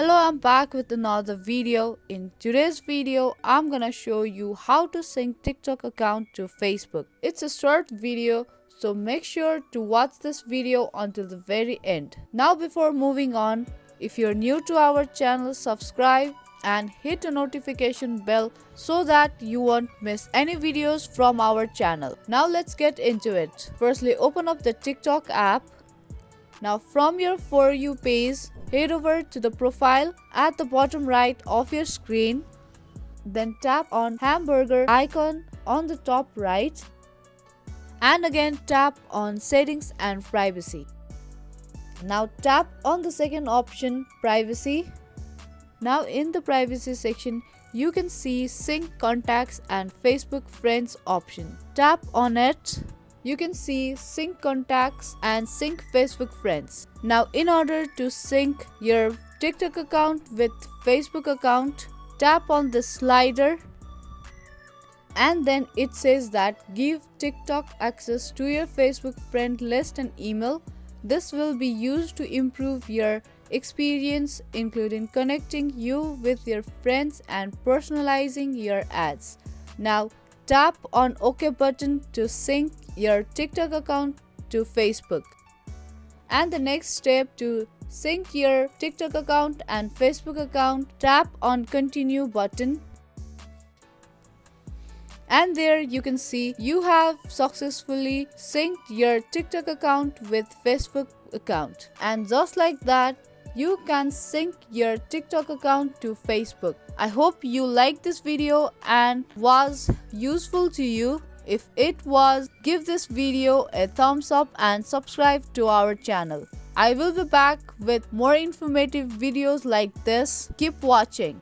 Hello, I'm back with another video. In today's video, I'm gonna show you how to sync TikTok account to Facebook. It's a short video, so make sure to watch this video until the very end. Now before moving on, if you're new to our channel, subscribe and hit the notification bell so that you won't miss any videos from our channel. Now let's get into it. Firstly, open up the TikTok app. Now from your For You page, head over to the profile at the bottom right of your screen. Then tap on hamburger icon on the top right. And again tap on settings and privacy. Now tap on the second option, privacy. Now in the privacy section, you can see sync contacts and Facebook friends option. Tap on it. You can see sync contacts and sync Facebook friends. Now in order to sync your TikTok account with Facebook account, tap on the slider and then it says that give TikTok access to your Facebook friend list and email. This will be used to improve your experience, including connecting you with your friends and personalizing your ads. Now tap on OK button to sync your TikTok account to Facebook. And the next step, to sync your TikTok account and Facebook account, tap on continue button. And there you can see you have successfully synced your TikTok account with Facebook account. And just like that, you can sync your TikTok account to Facebook. I hope you liked this video and was useful to you. If it was, give this video a thumbs up and subscribe to our channel. I will be back with more informative videos like this. Keep watching.